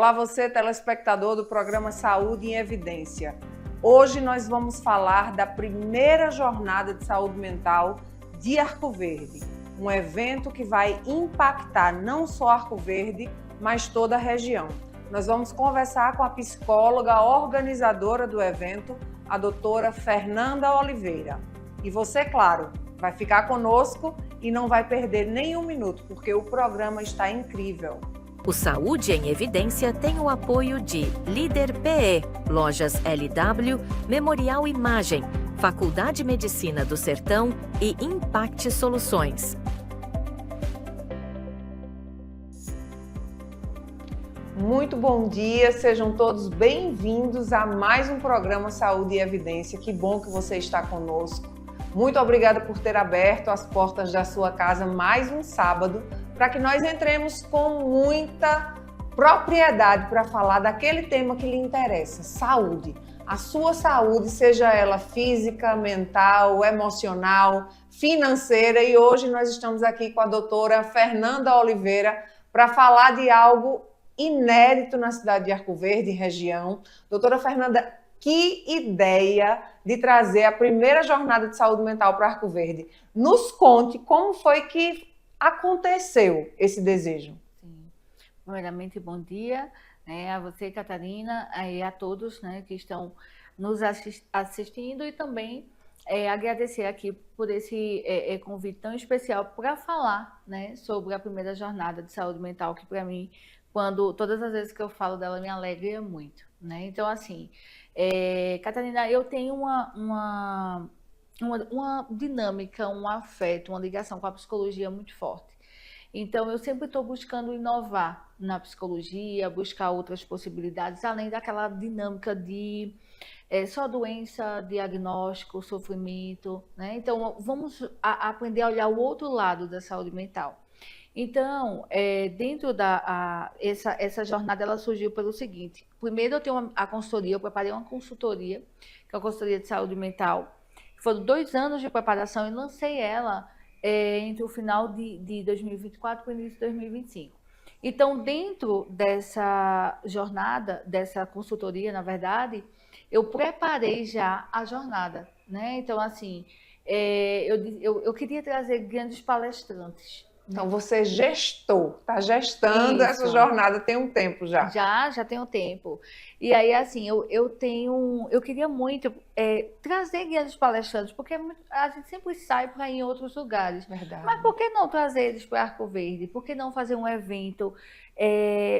Olá você, telespectador do programa Saúde em Evidência. Hoje nós vamos falar da primeira jornada de saúde mental de Arco Verde, um evento que vai impactar não só Arco Verde, mas toda a região. Nós vamos conversar com a psicóloga organizadora do evento, a doutora Fernanda Oliveira. E você, claro, vai ficar conosco e não vai perder nenhum minuto, porque o programa está incrível. O Saúde em Evidência tem o apoio de Líder PE, Lojas LW, Memorial Imagem, Faculdade de Medicina do Sertão e Impact Soluções. Muito bom dia, sejam todos bem-vindos a mais um programa Saúde e Evidência. Que bom que você está conosco. Muito obrigada por ter aberto as portas da sua casa mais um sábado, para que nós entremos com muita propriedade para falar daquele tema que lhe interessa, saúde. A sua saúde, seja ela física, mental, emocional, financeira. E hoje nós estamos aqui com a doutora Fernanda Oliveira para falar de algo inédito na cidade de Arco Verde, região. Doutora Fernanda, que ideia de trazer a primeira jornada de saúde mental para Arco Verde. Nos conte como foi que aconteceu esse desejo. Sim. Primeiramente, bom dia, a você, Catarina, e a todos, que estão nos assistindo, e também agradecer aqui por esse convite tão especial para falar, sobre a primeira jornada de saúde mental, que para mim, todas as vezes que eu falo dela, me alegra muito. Então, assim, Catarina, eu tenho uma dinâmica, um afeto, uma ligação com a psicologia muito forte. Então, eu sempre estou buscando inovar na psicologia, buscar outras possibilidades, além daquela dinâmica de só doença, diagnóstico, sofrimento, Então, vamos aprender a olhar o outro lado da saúde mental. Então, dentro essa jornada, ela surgiu pelo seguinte. Primeiro, eu tenho a consultoria, eu preparei uma consultoria, que é a consultoria de saúde mental. Foram 2 anos de preparação e lancei ela entre o final de 2024 e o início de 2025. Então, dentro dessa jornada, dessa consultoria, na verdade, eu preparei já a jornada, Então, assim, eu queria trazer grandes palestrantes. Então, você está gestando Isso. Essa jornada tem um tempo já. Já tem um tempo. E aí, assim, eu queria muito trazer grandes palestrantes, porque a gente sempre sai para ir em outros lugares. Verdade. Mas por que não trazer eles para Arco Verde? Por que não fazer um evento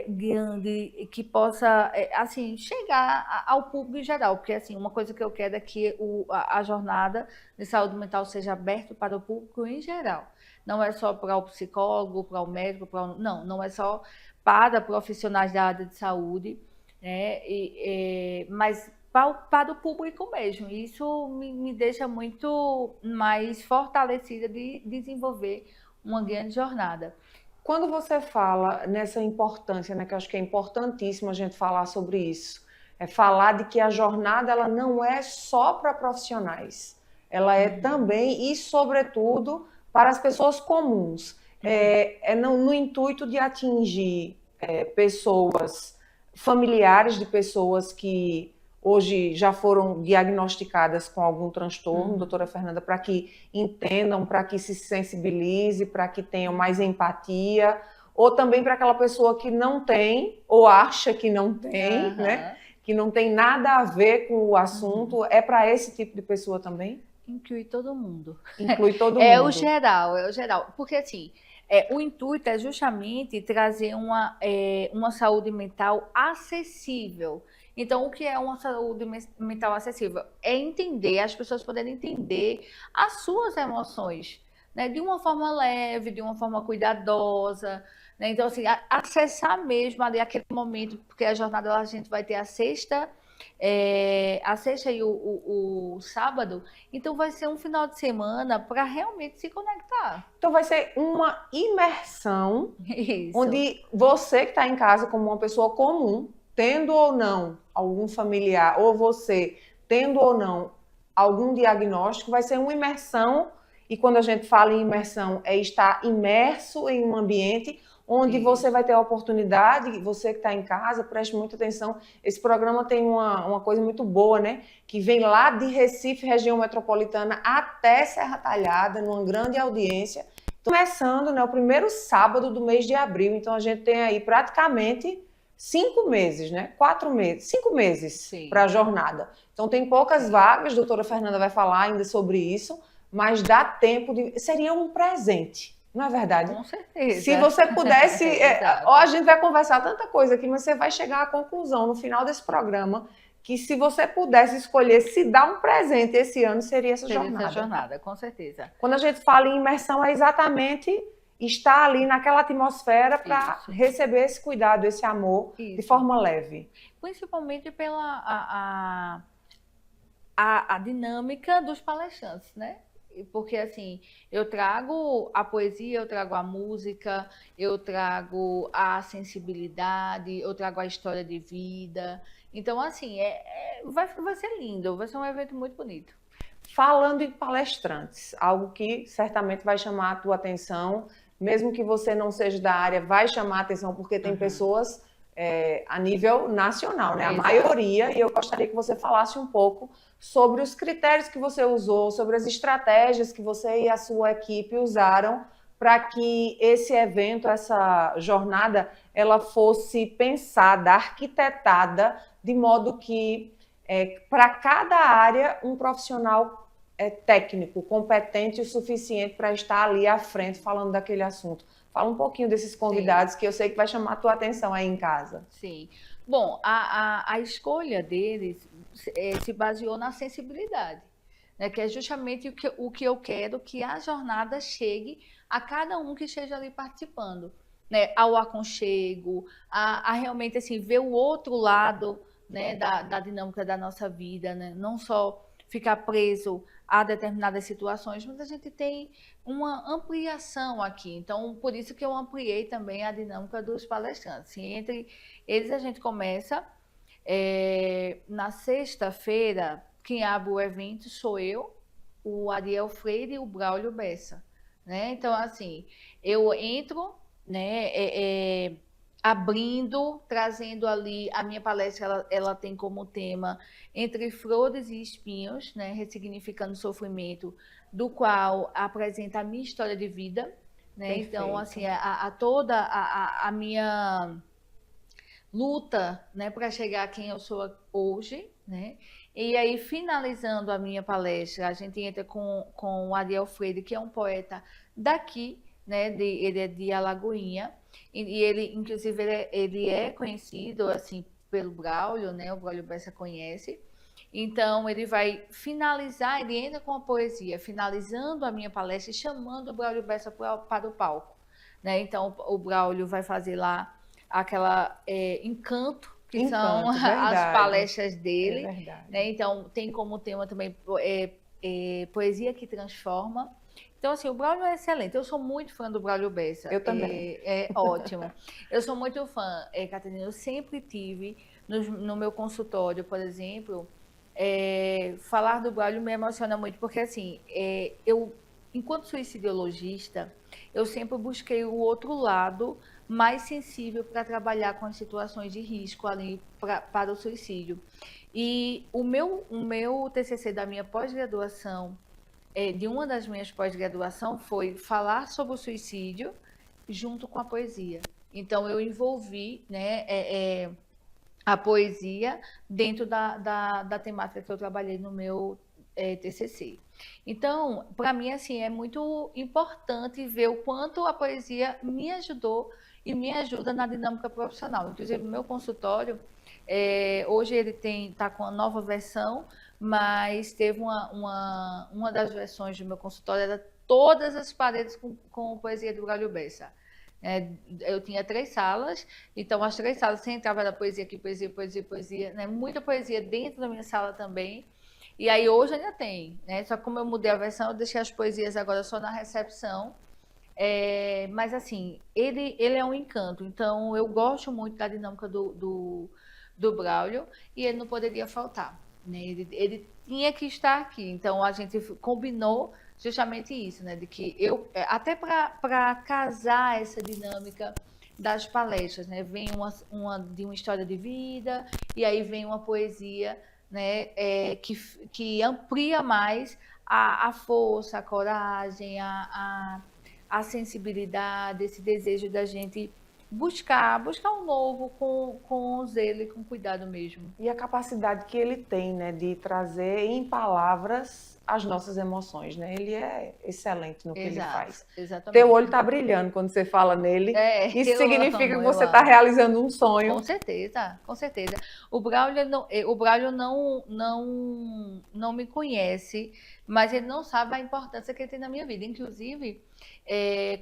grande que possa, assim, chegar ao público em geral? Porque, assim, uma coisa que eu quero é que a jornada de saúde mental seja aberta para o público em geral. Não é só para o psicólogo, para o médico, não é só para profissionais da área de saúde, mas para o público mesmo. Isso me deixa muito mais fortalecida de desenvolver uma grande jornada. Quando você fala nessa importância, que eu acho que é importantíssimo a gente falar sobre isso, é falar de que a jornada ela não é só para profissionais, ela é também e, sobretudo, para as pessoas comuns, no intuito de atingir pessoas, familiares de pessoas que hoje já foram diagnosticadas com algum transtorno, doutora Fernanda, para que entendam, para que se sensibilize, para que tenham mais empatia, ou também para aquela pessoa que não tem, ou acha que não tem, que não tem nada a ver com o assunto, é para esse tipo de pessoa também? Inclui todo mundo. Inclui todo mundo. É o geral. Porque, assim, o intuito é justamente trazer uma saúde mental acessível. Então, o que é uma saúde mental acessível? É entender, as pessoas poderem entender as suas emoções, de uma forma leve, de uma forma cuidadosa, Então, assim, acessar mesmo ali aquele momento, porque a jornada a gente vai ter a sexta e o sábado, então vai ser um final de semana para realmente se conectar. Então vai ser uma imersão, Isso. Onde você que está em casa como uma pessoa comum, tendo ou não algum familiar, ou você tendo ou não algum diagnóstico, vai ser uma imersão E quando a gente fala em imersão, é estar imerso em um ambiente onde você vai ter a oportunidade, você que está em casa, preste muita atenção. Esse programa tem uma coisa muito boa, né? Que vem lá de Recife, região metropolitana, até Serra Talhada, numa grande audiência. Começando, né, o primeiro sábado do mês de abril. Então, a gente tem aí praticamente 5 meses, né? 4 meses, 5 meses para a jornada. Então, tem poucas vagas, a doutora Fernanda vai falar ainda sobre isso, mas dá tempo de... Seria um presente. Não é verdade? Com certeza. Se você pudesse... Ó, a gente vai conversar tanta coisa aqui, mas você vai chegar à conclusão no final desse programa que se você pudesse escolher se dar um presente esse ano, seria essa jornada. Essa jornada, com certeza. Quando a gente fala em imersão, é exatamente estar ali naquela atmosfera para receber esse cuidado, esse amor, de forma leve. Principalmente pela a dinâmica dos palestrantes, né? Porque, assim, eu trago a poesia, eu trago a música, eu trago a sensibilidade, eu trago a história de vida. Então, assim, vai ser lindo, vai ser um evento muito bonito. Falando em palestrantes, algo que certamente vai chamar a tua atenção, mesmo que você não seja da área, vai chamar a atenção, porque tem pessoas a nível nacional, né? A maioria, e eu gostaria que você falasse um pouco sobre os critérios que você usou, sobre as estratégias que você e a sua equipe usaram para que esse evento, essa jornada, ela fosse pensada, arquitetada, de modo que, para cada área, um profissional técnico, competente o suficiente para estar ali à frente falando daquele assunto. Fala um pouquinho desses convidados, que eu sei que vai chamar a tua atenção aí em casa. Sim. Bom, a escolha deles se baseou na sensibilidade, né? Que é justamente o que eu quero que a jornada chegue a cada um que esteja ali participando, né? Ao aconchego, a realmente assim, ver o outro lado, né, da dinâmica da nossa vida, né? Não só ficar preso a determinadas situações, mas a gente tem uma ampliação aqui. Então, por isso que eu ampliei também a dinâmica dos palestrantes. E entre eles, a gente começa na sexta-feira. Quem abre o evento sou eu, o Ariel Freire e o Braulio Bessa, né? Então, assim, eu entro, né, abrindo, trazendo ali, a minha palestra, ela tem como tema Entre Flores e Espinhos, né, ressignificando o sofrimento, do qual apresenta a minha história de vida, né? Perfeito. Então, assim, toda a minha luta, né, para chegar a quem eu sou hoje, né? E aí, finalizando a minha palestra, a gente entra com o Ariel Freire, que é um poeta daqui, né, ele é de Alagoinha, e ele, inclusive, ele é conhecido, assim, pelo Braulio, né? O Braulio Bessa conhece. Então, ele vai finalizar, ele entra com a poesia, finalizando a minha palestra e chamando o Braulio Bessa para o palco, né? Então, o Braulio vai fazer lá aquela encanto, que são as palestras dele. Né? Então, tem como tema também poesia que transforma. Então, assim, o Braulio é excelente. Eu sou muito fã do Braulio Bessa. Eu também. É ótimo. Eu sou muito fã, Catarina. Eu sempre tive, no meu consultório, por exemplo, falar do Braulio me emociona muito, porque, assim, eu, enquanto suicidologista, eu sempre busquei o outro lado mais sensível para trabalhar com as situações de risco ali para o suicídio. E o meu TCC da minha pós-graduação, de uma das minhas pós-graduação, foi falar sobre o suicídio junto com a poesia. Então, eu envolvi, né, a poesia dentro da temática que eu trabalhei no meu TCC. Então, para mim, assim, é muito importante ver o quanto a poesia me ajudou e me ajuda na dinâmica profissional. Inclusive, o meu consultório, hoje ele está com a nova versão, mas teve uma das versões do meu consultório, era todas as paredes com poesia do Braulio Bessa. Eu tinha 3 salas, então as 3 salas você entrava, era poesia aqui, poesia, né? Muita poesia dentro da minha sala também. E aí hoje ainda tem, né? Só que como eu mudei a versão, eu deixei as poesias agora só na recepção. Mas assim, ele é um encanto, então eu gosto muito da dinâmica do Braulio e ele não poderia faltar, né? Ele tinha que estar aqui, então a gente combinou justamente isso, né? De que eu, até para casar essa dinâmica das palestras, né? Vem uma de uma história de vida, e aí vem uma poesia, né? Que amplia mais a força, a coragem, a sensibilidade, esse desejo da gente buscar um novo com zelo e com cuidado mesmo. E a capacidade que ele tem, né, de trazer em palavras as nossas emoções, né? Ele é excelente no que ele faz. Exatamente. Teu olho está brilhando quando você fala nele. Isso significa que você está realizando um sonho. Com certeza, com certeza. O Braulio não me conhece, mas ele não sabe a importância que ele tem na minha vida. Inclusive,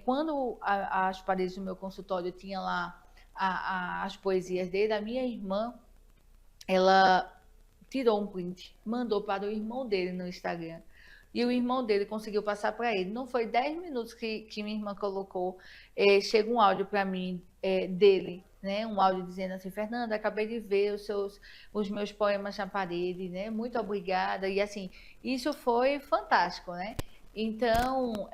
quando as paredes do meu consultório tinham lá as poesias dele, a minha irmã, ela tirou um print, mandou para o irmão dele no Instagram. E o irmão dele conseguiu passar para ele. Não foi 10 minutos que minha irmã colocou, chega um áudio para mim dele, né? Um áudio dizendo assim: Fernanda, acabei de ver os meus poemas na parede, né? Muito obrigada. E assim, isso foi fantástico, né? Então,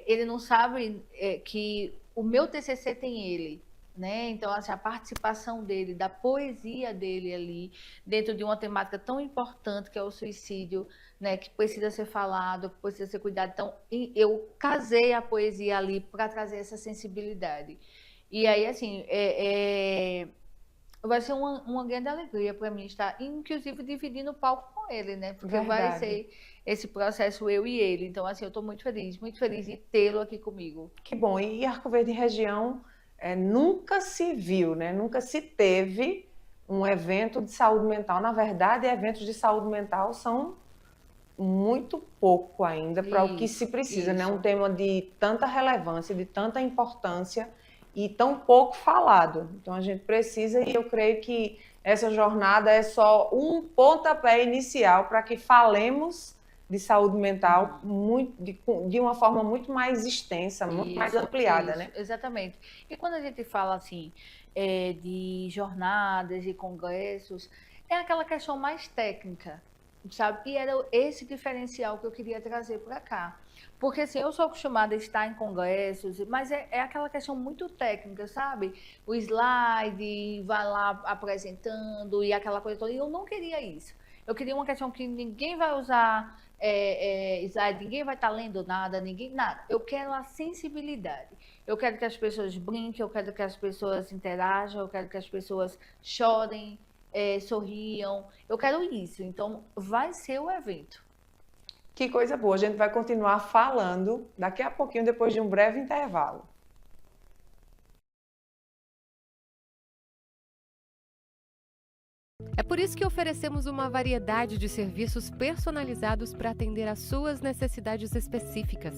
ele não sabe que o meu TCC tem ele, né? Então, assim, a participação dele, da poesia dele ali, dentro de uma temática tão importante que é o suicídio, né? Que precisa ser falado, que precisa ser cuidado. Então, eu casei a poesia ali para trazer essa sensibilidade. E aí, assim, vai ser uma grande alegria para mim estar, inclusive, dividindo o palco com ele, né? Porque vai ser esse processo eu e ele. Então, assim, eu estou muito feliz de tê-lo aqui comigo. Que bom. E Arco Verde região nunca se viu, né? Nunca se teve um evento de saúde mental. Na verdade, eventos de saúde mental são muito pouco ainda para o que se precisa, né? Um tema de tanta relevância, de tanta importância e tão pouco falado. Então, a gente precisa, e eu creio que essa jornada é só um pontapé inicial para que falemos de saúde mental de uma forma muito mais extensa, muito mais ampliada, né? Exatamente. E quando a gente fala assim de jornadas e congressos, é aquela questão mais técnica, sabe? E era esse diferencial que eu queria trazer para cá. Porque assim, eu sou acostumada a estar em congressos, mas é aquela questão muito técnica, sabe? O slide, vai lá apresentando e aquela coisa toda. E eu não queria isso. Eu queria uma questão que ninguém vai usar slide, ninguém vai estar lendo nada, nada. Eu quero a sensibilidade. Eu quero que as pessoas brinquem, eu quero que as pessoas interajam, eu quero que as pessoas chorem, sorriam. Eu quero isso. Então, vai ser o evento. Que coisa boa. A gente vai continuar falando daqui a pouquinho, depois de um breve intervalo. É por isso que oferecemos uma variedade de serviços personalizados para atender às suas necessidades específicas.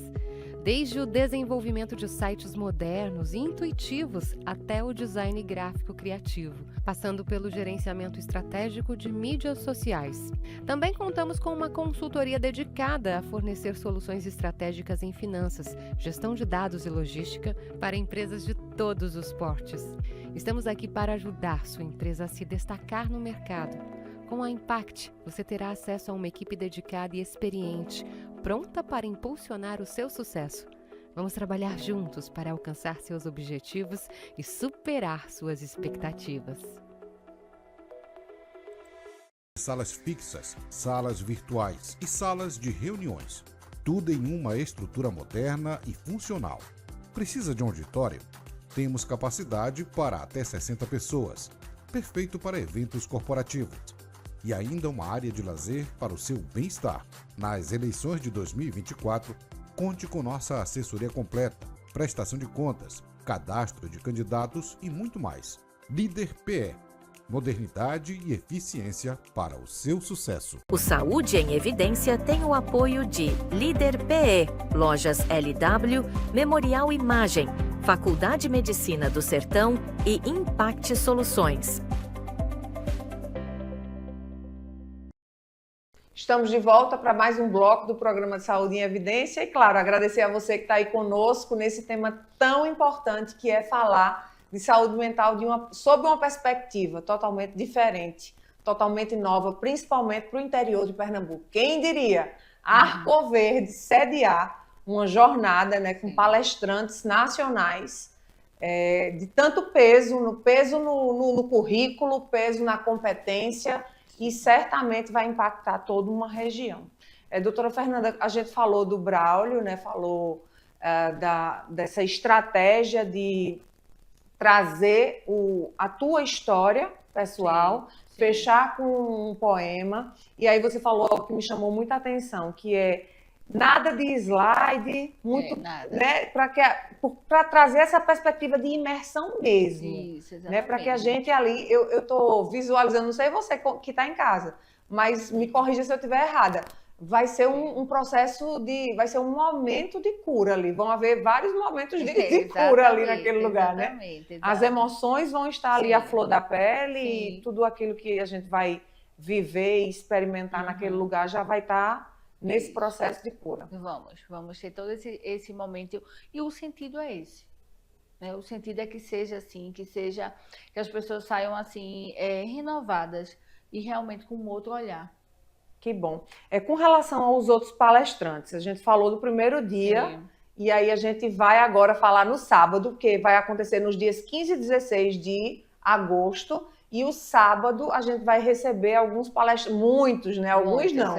Desde o desenvolvimento de sites modernos e intuitivos até o design gráfico criativo, passando pelo gerenciamento estratégico de mídias sociais. Também contamos com uma consultoria dedicada a fornecer soluções estratégicas em finanças, gestão de dados e logística para empresas de todos os portes. Estamos aqui para ajudar sua empresa a se destacar no mercado. Com a Impact, você terá acesso a uma equipe dedicada e experiente, pronta para impulsionar o seu sucesso. Vamos trabalhar juntos para alcançar seus objetivos e superar suas expectativas. Salas fixas, salas virtuais e salas de reuniões. Tudo em uma estrutura moderna e funcional. Precisa de um auditório? Temos capacidade para até 60 pessoas. Perfeito para eventos corporativos. E ainda uma área de lazer para o seu bem-estar. Nas eleições de 2024, conte com nossa assessoria completa, prestação de contas, cadastro de candidatos e muito mais. Líder PE. Modernidade e eficiência para o seu sucesso. O Saúde em Evidência tem o apoio de Líder PE, Lojas LW, Memorial Imagem, Faculdade de Medicina do Sertão e Impact Soluções. Estamos de volta para mais um bloco do programa de Saúde em Evidência e, claro, agradecer a você que está aí conosco nesse tema tão importante que é falar de saúde mental sob uma perspectiva totalmente diferente, totalmente nova, principalmente para o interior de Pernambuco. Quem diria? a Arco Verde sediar uma jornada, né, com palestrantes nacionais de tanto peso no currículo, peso na competência, e certamente vai impactar toda uma região. Doutora Fernanda, a gente falou do Braulio, né, falou dessa estratégia de trazer a tua história pessoal, sim. Fechar com um poema, e aí você falou algo que me chamou muita atenção, que é nada de slide, muito, né, para trazer essa perspectiva de imersão mesmo. Isso, né, para que a gente ali, eu estou visualizando, não sei você que está em casa, mas me corrija se eu estiver errada, vai ser um processo vai ser um momento de cura ali, vão haver vários momentos de cura ali naquele lugar, né? Exatamente. As emoções vão estar ali à flor da pele, e tudo aquilo que a gente vai viver e experimentar naquele lugar já vai estar nesse processo de cura. Vamos ter todo esse momento, e o sentido é esse, né? O sentido é que seja assim, que as pessoas saiam assim, renovadas e realmente com um outro olhar. Que bom. Com relação aos outros palestrantes, a gente falou do primeiro dia, sim. E aí a gente vai agora falar no sábado, que vai acontecer nos dias 15 e 16 de agosto, e o sábado a gente vai receber alguns palestrantes, muitos, né? Alguns não,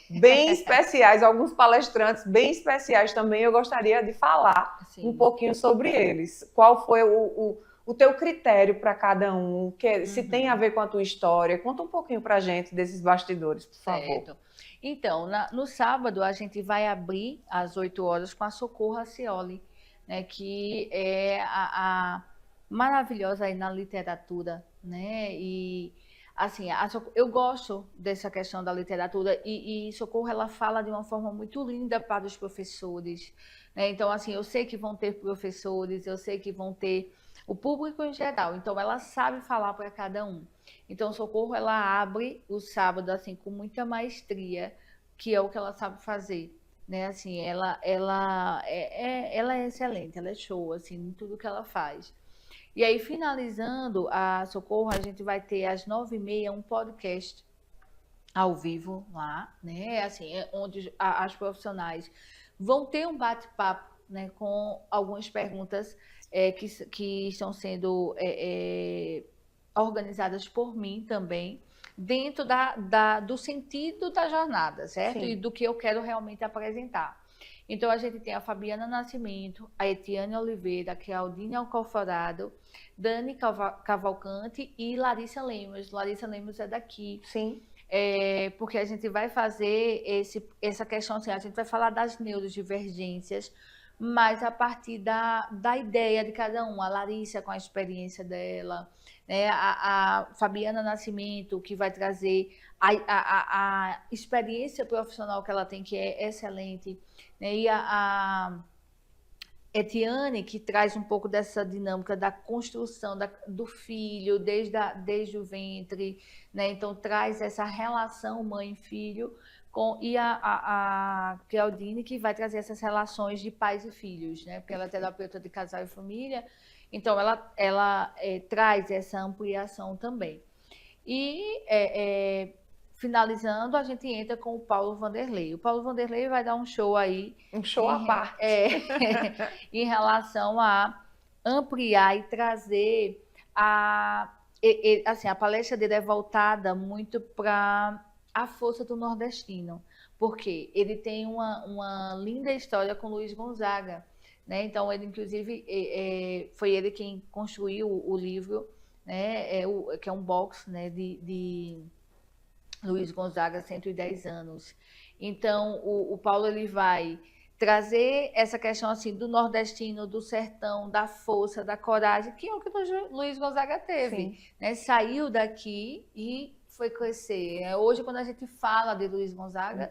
bem especiais, alguns palestrantes bem especiais também, eu gostaria de falar um pouquinho sobre eles. Qual foi o teu critério para cada um, se tem a ver com a tua história? Conta um pouquinho para a gente desses bastidores, por favor. Então, no sábado, a gente vai abrir às 8 horas com a Socorro Racioli, né, que é a maravilhosa aí na literatura, né? E assim, eu gosto dessa questão da literatura, e Socorro, ela fala de uma forma muito linda para os professores, né? Então, assim, eu sei que vão ter professores, eu sei que vão ter o público em geral, então ela sabe falar para cada um. Então, Socorro, ela abre o sábado assim com muita maestria, que é o que ela sabe fazer, né? Assim, ela é excelente, ela é show assim em tudo que ela faz. E aí, finalizando a Socorro, a gente vai ter às 9h30 um podcast ao vivo lá, né? Assim, onde as profissionais vão ter um bate-papo, né, com algumas perguntas que estão sendo organizadas por mim também, dentro do sentido da jornada, certo? Sim. E do que eu quero realmente apresentar. Então, a gente tem a Fabiana Nascimento, a Etiane Oliveira, a Claudine Alcoforado, Dani Cavalcante e Larissa Lemos. Larissa Lemos é daqui. Sim. Porque a gente vai fazer essa questão, assim, a gente vai falar das neurodivergências, mas a partir da ideia de cada um. A Larissa com a experiência dela, né? A Fabiana Nascimento, que vai trazer a experiência profissional que ela tem, que é excelente, né? E a Etiane, que traz um pouco dessa dinâmica da construção do filho desde o ventre, né? Então traz essa relação mãe-filho, e a Claudine, que vai trazer essas relações de pais e filhos, né? Porque ela é terapeuta de casal e família, então ela traz essa ampliação também. E finalizando, a gente entra com o Paulo Vanderlei. O Paulo Vanderlei vai dar um show aí. Um show à parte. Em relação a ampliar e trazer assim, a palestra dele é voltada muito para a força do nordestino, porque ele tem uma linda história com Luiz Gonzaga, né? Então, ele, inclusive, foi ele quem construiu o livro, né? Que é um box, né, de Luiz Gonzaga, 110 anos. Então, o Paulo, ele vai trazer essa questão assim do nordestino, do sertão, da força, da coragem, que é o que o Luiz Gonzaga teve, né? Saiu daqui e foi crescer. Hoje, quando a gente fala de Luiz Gonzaga, em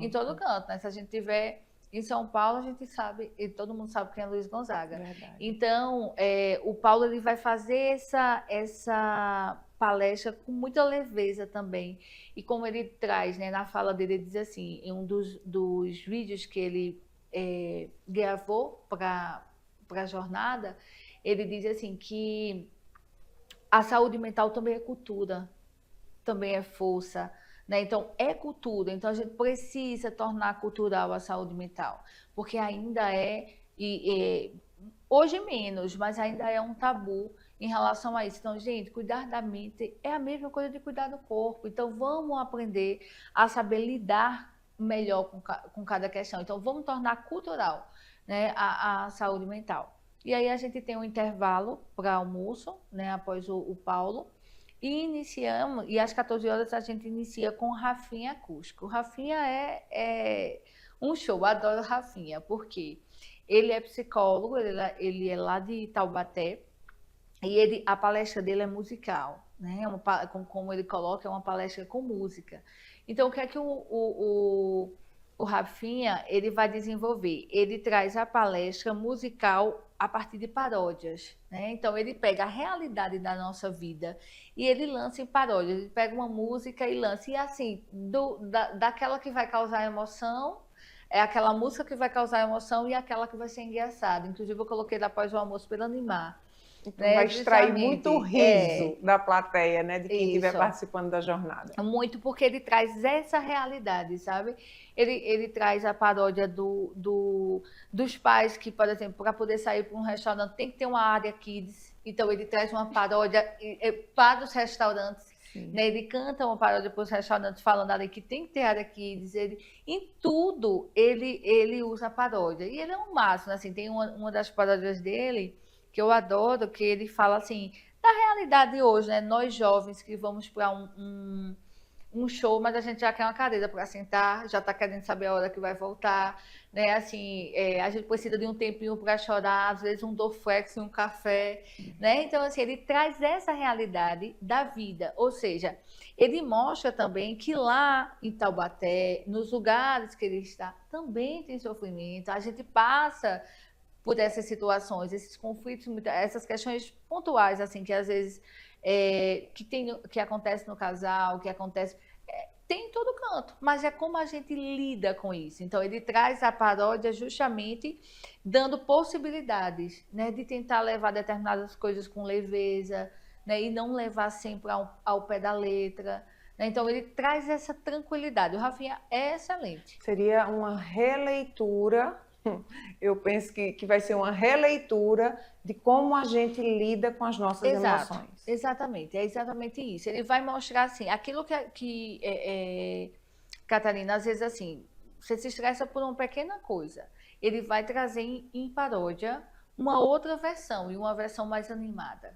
todo canto, né? Se a gente tiver em São Paulo, a gente sabe, e todo mundo sabe quem é Luiz Gonzaga. Verdade. Então, o Paulo, ele vai fazer essa palestra com muita leveza também. E como ele traz, né, na fala dele, ele diz assim, em um dos vídeos que ele gravou para a jornada, ele diz assim que a saúde mental também é cultura, também é força, né? Então, é cultura. Então, a gente precisa tornar cultural a saúde mental, porque ainda hoje menos, mas ainda é um tabu em relação a isso. Então, gente, cuidar da mente é a mesma coisa de cuidar do corpo. Então, vamos aprender a saber lidar melhor com cada questão. Então, vamos tornar cultural, né, a saúde mental. E aí a gente tem um intervalo para almoço, né, após o Paulo, e iniciamos, e às 14 horas a gente inicia com o Rafinha Acústico. O Rafinha é um show, adoro o Rafinha, porque ele é psicólogo, ele é lá de Taubaté, e a palestra dele é musical, né? Como ele coloca, é uma palestra com música. Então, o que é que o Rafinha ele vai desenvolver? Ele traz a palestra musical a partir de paródias, né? Então, ele pega a realidade da nossa vida e ele lança em paródias. Ele pega uma música e lança. E assim, daquela que vai causar emoção, é aquela música que vai causar emoção e aquela que vai ser engraçada. Inclusive, eu coloquei após o almoço para animar. Então, vai extrair muito riso da plateia, né, de quem estiver participando da jornada. Muito, porque ele traz essa realidade, sabe? Ele traz a paródia dos pais que, por exemplo, para poder sair para um restaurante tem que ter uma área kids. Então, ele traz uma paródia para os restaurantes. Né? Ele canta uma paródia para os restaurantes falando ali que tem que ter área kids. Em tudo, ele usa a paródia. E ele é um máximo, assim, tem uma das paródias dele que eu adoro, que ele fala assim, da realidade hoje, né? Nós jovens que vamos para um show, mas a gente já quer uma cadeira para sentar, já está querendo saber a hora que vai voltar, né? Assim, a gente precisa de um tempinho para chorar, às vezes um Dorflex e um café, né? Então, assim, ele traz essa realidade da vida, ou seja, ele mostra também que lá em Taubaté, nos lugares que ele está, também tem sofrimento, a gente passa por essas situações, esses conflitos, essas questões pontuais, assim, que às vezes que acontece no casal, que acontece... tem em todo canto, mas é como a gente lida com isso. Então, ele traz a paródia justamente dando possibilidades, né, de tentar levar determinadas coisas com leveza, né, e não levar sempre ao pé da letra. Né? Então, ele traz essa tranquilidade. O Rafinha é excelente. Seria uma releitura... Eu penso que vai ser uma releitura de como a gente lida com as nossas emoções. Exatamente, é exatamente isso. Ele vai mostrar assim, aquilo Catarina, às vezes assim, você se estressa por uma pequena coisa. Ele vai trazer em paródia uma outra versão, e uma versão mais animada.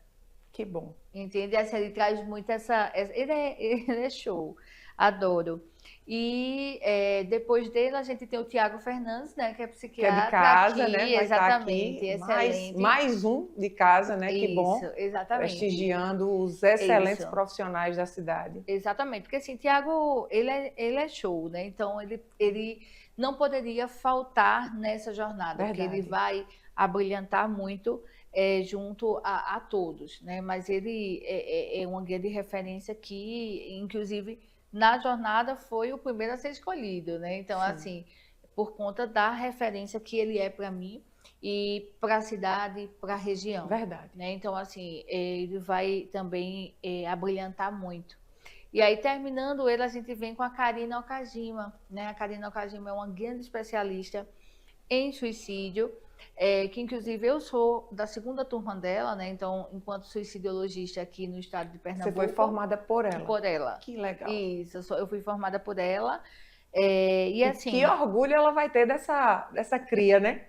Que bom. Entende? Assim, ele traz muito ele é show, adoro. E depois dele a gente tem o Tiago Fernandes, né, que é psiquiatra. Que é de casa, aqui, né? Vai exatamente, estar aqui. excelente. Mais um de casa, né? Isso, que bom. Exatamente. Prestigiando os excelentes profissionais da cidade. Exatamente, porque assim, Tiago, ele é show, né? Então ele não poderia faltar nessa jornada, Verdade. porque ele vai abrilhantar muito junto a todos, né? Mas ele é uma grande referência que, inclusive, na jornada foi o primeiro a ser escolhido, né? Então, sim, assim, por conta da referência que ele é para mim e para a cidade, para a região. Verdade. Né? Então, assim, ele vai também abrilhantar muito. E aí, terminando ele, a gente vem com a Karina Okajima, né? A Karina Okajima é uma grande especialista em suicídio, que inclusive eu sou da segunda turma dela, né? Então, enquanto suicidologista aqui no estado de Pernambuco. Você foi formada por ela? Por ela. Que legal. Isso, eu fui formada por ela. E assim, que orgulho ela vai ter dessa cria, né?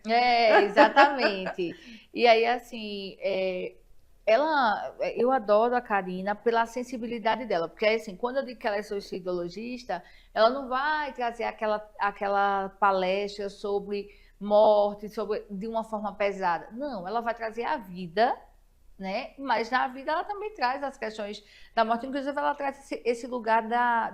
Exatamente. E aí, assim, eu adoro a Karina pela sensibilidade dela, porque assim, quando eu digo que ela é suicidologista, ela não vai trazer aquela palestra sobre morte, de uma forma pesada. Não, ela vai trazer a vida, né? Mas na vida ela também traz as questões da morte, inclusive ela traz esse lugar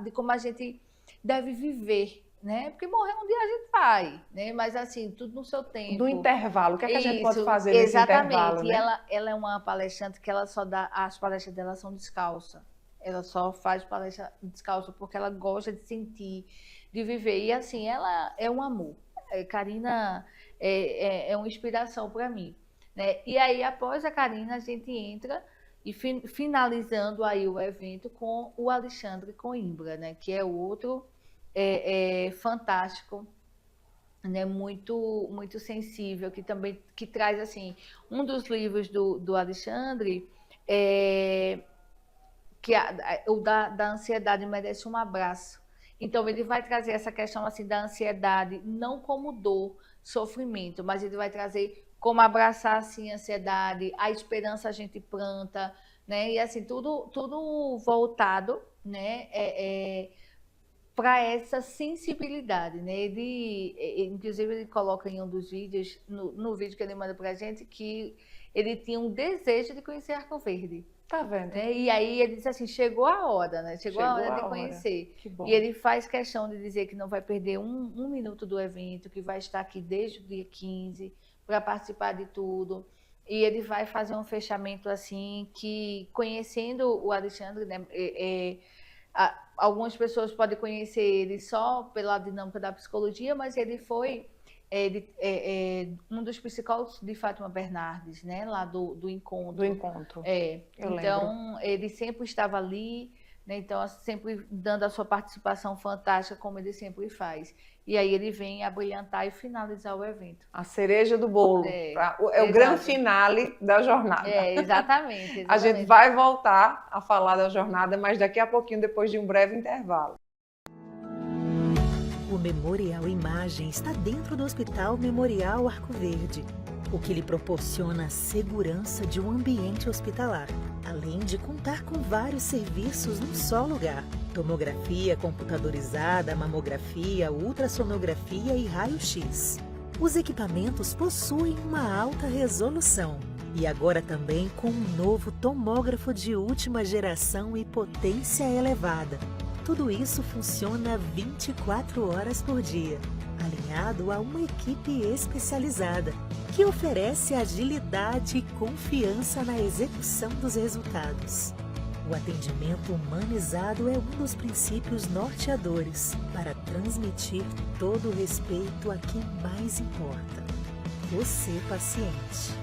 de como a gente deve viver, né? Porque morrer um dia a gente vai, né? Mas assim, tudo no seu tempo. Do intervalo, o que é que a gente pode fazer nesse intervalo? Exatamente, né? E ela é uma palestrante que ela só dá, as palestras dela são descalça. Ela só faz palestra descalça porque ela gosta de sentir, de viver. E assim, ela é um amor. Karina é uma inspiração para mim. Né? E aí, após a Karina, a gente entra e finalizando aí o evento com o Alexandre Coimbra, né, que é outro fantástico, né, muito sensível, que também traz assim um dos livros do Alexandre, que o da ansiedade merece um abraço. Então ele vai trazer essa questão assim da ansiedade não como dor, sofrimento, mas ele vai trazer como abraçar assim a ansiedade, a esperança a gente planta, né? E assim tudo voltado, né? Para essa sensibilidade, né? Inclusive, ele coloca em um dos vídeos, no vídeo que ele manda para a gente, que ele tinha um desejo de conhecer Arco Verde. Tá vendo? Né? E aí ele disse assim, chegou a hora, né? Chegou a hora de conhecer. Que bom. E ele faz questão de dizer que não vai perder um minuto do evento, que vai estar aqui desde o dia 15 para participar de tudo. E ele vai fazer um fechamento assim, que conhecendo o Alexandre, né? Algumas pessoas podem conhecer ele só pela dinâmica da psicologia, mas ele foi um dos psicólogos de Fátima Bernardes, né? Lá do encontro. Do encontro. Então, ele sempre estava ali, né? Então, sempre dando a sua participação fantástica, como ele sempre faz. E aí ele vem abrilhantar e finalizar o evento. A cereja do bolo. É o grande finale da jornada. Exatamente. A gente vai voltar a falar da jornada, mas daqui a pouquinho, depois de um breve intervalo. O Memorial Imagem está dentro do Hospital Memorial Arco Verde, o que lhe proporciona a segurança de um ambiente hospitalar, além de contar com vários serviços num só lugar: tomografia computadorizada, mamografia, ultrassonografia e raio-x. Os equipamentos possuem uma alta resolução e agora também com um novo tomógrafo de última geração e potência elevada. Tudo isso funciona 24 horas por dia, alinhado a uma equipe especializada, que oferece agilidade e confiança na execução dos resultados. O atendimento humanizado é um dos princípios norteadores para transmitir todo o respeito a quem mais importa: você, paciente.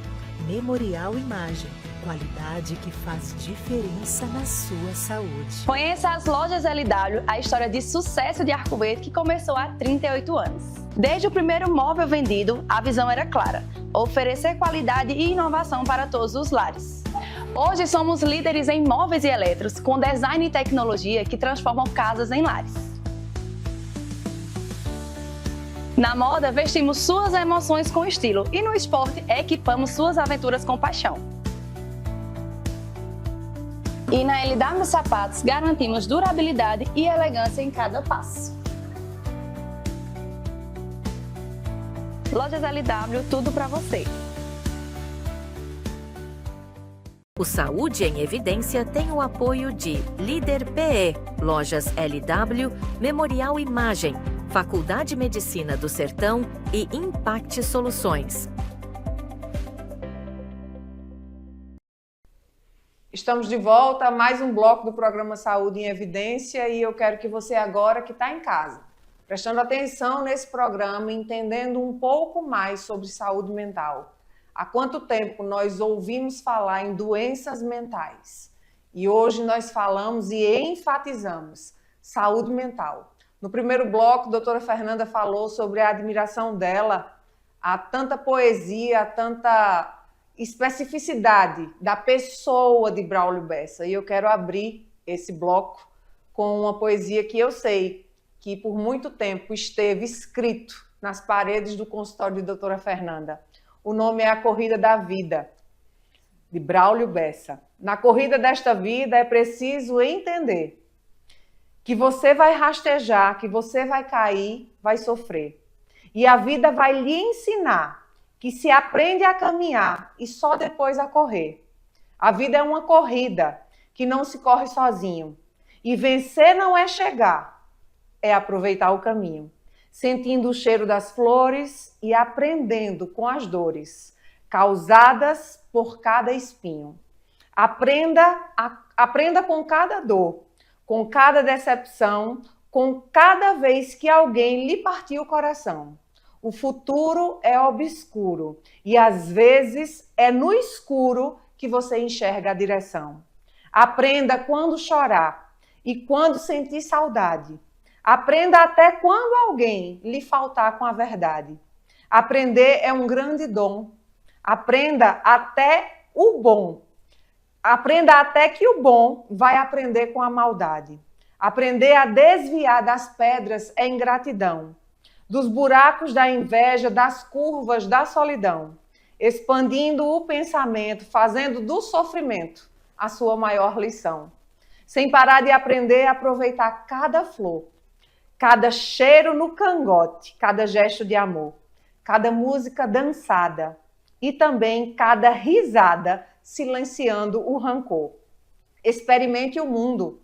Memorial Imagem. Qualidade que faz diferença na sua saúde. Conheça as lojas LW, a história de sucesso de Arco Verde que começou há 38 anos. Desde o primeiro móvel vendido, a visão era clara: oferecer qualidade e inovação para todos os lares. Hoje somos líderes em móveis e eletros, com design e tecnologia que transformam casas em lares. Na moda, vestimos suas emoções com estilo e no esporte, equipamos suas aventuras com paixão. E na LW Sapatos, garantimos durabilidade e elegância em cada passo. Lojas LW, tudo para você. O Saúde em Evidência tem o apoio de Líder PE, Lojas LW, Memorial Imagem, Faculdade Medicina do Sertão e Impact Soluções. Estamos de volta a mais um bloco do programa Saúde em Evidência e eu quero que você agora que está em casa, prestando atenção nesse programa, entendendo um pouco mais sobre saúde mental. Há quanto tempo nós ouvimos falar em doenças mentais? E hoje nós falamos e enfatizamos saúde mental. No primeiro bloco, a doutora Fernanda falou sobre a admiração dela a tanta poesia, a tanta especificidade da pessoa de Braulio Bessa. E eu quero abrir esse bloco com uma poesia que eu sei que por muito tempo esteve escrito nas paredes do consultório de doutora Fernanda. O nome é A Corrida da Vida, de Braulio Bessa. Na corrida desta vida é preciso entender que você vai rastejar, que você vai cair, vai sofrer. E a vida vai lhe ensinar que se aprende a caminhar e só depois a correr. A vida é uma corrida que não se corre sozinho. E vencer não é chegar, é aproveitar o caminho, sentindo o cheiro das flores e aprendendo com as dores causadas por cada espinho. Aprenda com cada dor, com cada decepção, com cada vez que alguém lhe partiu o coração. O futuro é obscuro e às vezes é no escuro que você enxerga a direção. Aprenda quando chorar e quando sentir saudade. Aprenda até quando alguém lhe faltar com a verdade. Aprender é um grande dom. Aprenda até o bom. Aprenda até que o bom vai aprender com a maldade. Aprender a desviar das pedras é ingratidão, dos buracos da inveja, das curvas da solidão, expandindo o pensamento, fazendo do sofrimento a sua maior lição. Sem parar de aprender a aproveitar cada flor, cada cheiro no cangote, cada gesto de amor, cada música dançada e também cada risada silenciando o rancor. Experimente o mundo,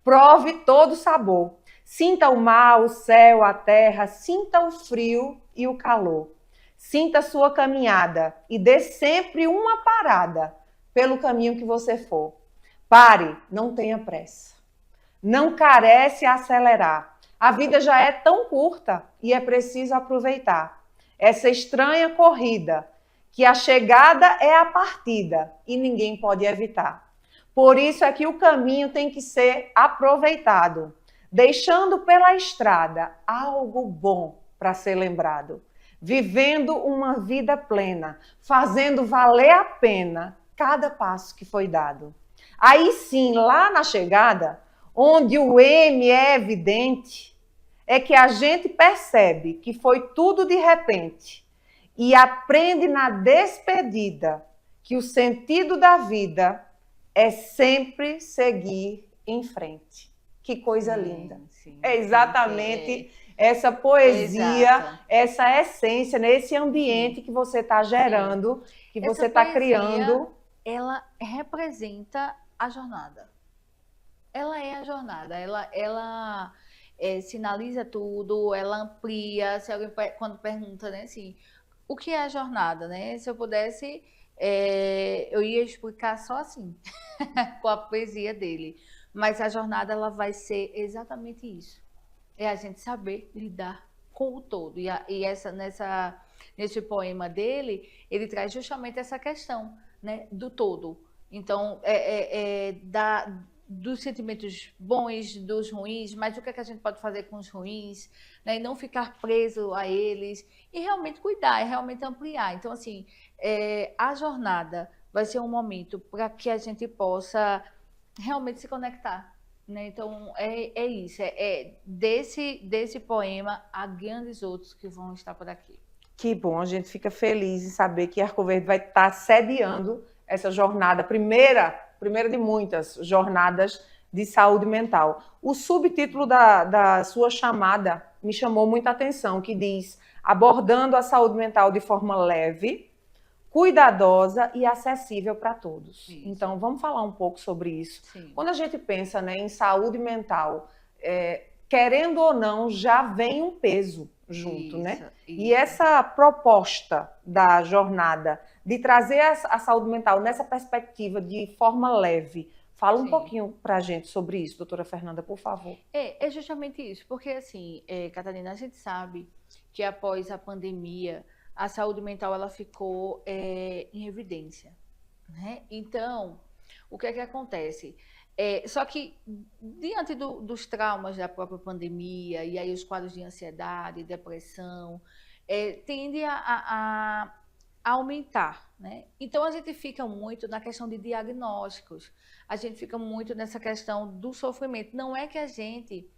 prove todo o sabor, sinta o mar, o céu, a terra, sinta o frio e o calor. Sinta a sua caminhada e dê sempre uma parada pelo caminho que você for. Pare, não tenha pressa. Não carece acelerar. A vida já é tão curta e é preciso aproveitar essa estranha corrida, que a chegada é a partida e ninguém pode evitar. Por isso é que o caminho tem que ser aproveitado, deixando pela estrada algo bom para ser lembrado, vivendo uma vida plena, fazendo valer a pena cada passo que foi dado. Aí sim, lá na chegada, onde o M é evidente, é que a gente percebe que foi tudo de repente e aprende na despedida que o sentido da vida é sempre seguir em frente. Que coisa linda. Sim, é exatamente essa poesia, essa essência, nesse ambiente que você está gerando, que você está criando. Ela representa a jornada. Ela é a jornada. Ela sinaliza tudo, ela amplia. Se alguém quando pergunta, né, assim, o que é a jornada, né? Se eu pudesse, eu ia explicar só assim, com a poesia dele. Mas a jornada, ela vai ser exatamente isso. É a gente saber lidar com o todo. Nesse poema dele, ele traz justamente essa questão, né, do todo. Então, dos sentimentos bons, dos ruins, mas o que é que a gente pode fazer com os ruins, né, e não ficar preso a eles, e realmente cuidar, e realmente ampliar. Então, assim, a jornada vai ser um momento para que a gente possa realmente se conectar, né? Então, é isso, desse poema a grandes outros que vão estar por aqui. Que bom, a gente fica feliz em saber que Arco Verde vai estar sediando essa jornada, primeira de muitas jornadas de saúde mental. O subtítulo da sua chamada me chamou muita atenção, que diz: abordando a saúde mental de forma leve, cuidadosa e acessível para todos. Isso. Então, vamos falar um pouco sobre isso. Sim. Quando a gente pensa, né, em saúde mental, querendo ou não, já vem um peso junto, né? E essa proposta da jornada de trazer a saúde mental nessa perspectiva de forma leve, fala um pouquinho para a gente sobre isso, doutora Fernanda, por favor. É justamente isso, porque assim, Catarina, a gente sabe que após a pandemia, a saúde mental ela ficou em evidência, né? Então, o que é que acontece? Só que, diante dos traumas da própria pandemia, e aí os quadros de ansiedade, depressão, tende a aumentar, né? Então, a gente fica muito na questão de diagnósticos, a gente fica muito nessa questão do sofrimento. Não é que a gente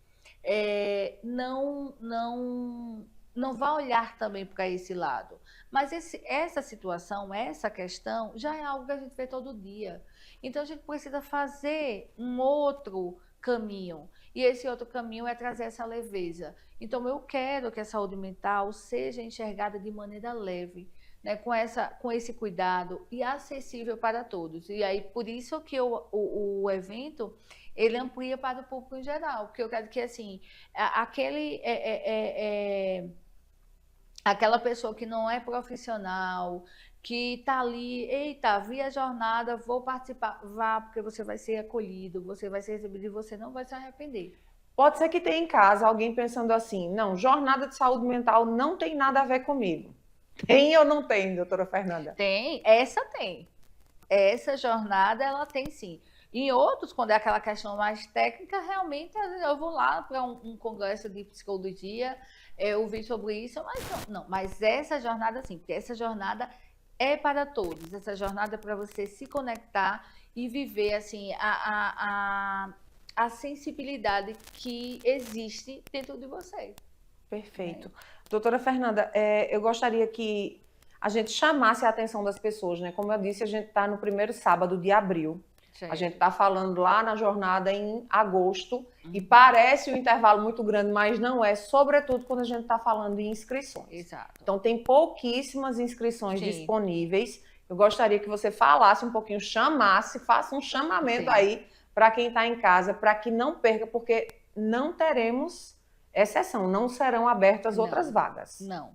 não vai olhar também para esse lado, mas essa situação, essa questão, já é algo que a gente vê todo dia. Então, a gente precisa fazer um outro caminho. E esse outro caminho é trazer essa leveza. Então, eu quero que a saúde mental seja enxergada de maneira leve, né, com esse cuidado e acessível para todos. E aí, por isso que o evento, ele amplia para o público em geral. Porque eu quero que, assim, aquela pessoa que não é profissional, que está ali, eita, vi a jornada, vou participar, vá, porque você vai ser acolhido, você vai ser recebido e você não vai se arrepender. Pode ser que tenha em casa alguém pensando assim, não, jornada de saúde mental não tem nada a ver comigo. Tem ou não tem, doutora Fernanda? Tem, essa tem. essa jornada, ela tem sim. Em outros, quando é aquela questão mais técnica, realmente eu vou lá para um congresso de psicologia, ouvir sobre isso, mas não. Mas essa jornada, sim, porque essa jornada é para todos. Essa jornada é para você se conectar e viver, assim, a sensibilidade que existe dentro de você. Perfeito. Doutora Fernanda, eu gostaria que a gente chamasse a atenção das pessoas, né? Como eu disse, a gente está no primeiro sábado de abril. Certo. A gente está falando lá na jornada em agosto e parece um intervalo muito grande, mas não é, sobretudo quando a gente está falando de inscrições. Exato. Então, tem pouquíssimas inscrições disponíveis. Eu gostaria que você falasse um pouquinho, faça um chamamento aí para quem está em casa, para que não perca, porque não teremos exceção, não serão abertas outras vagas. Não.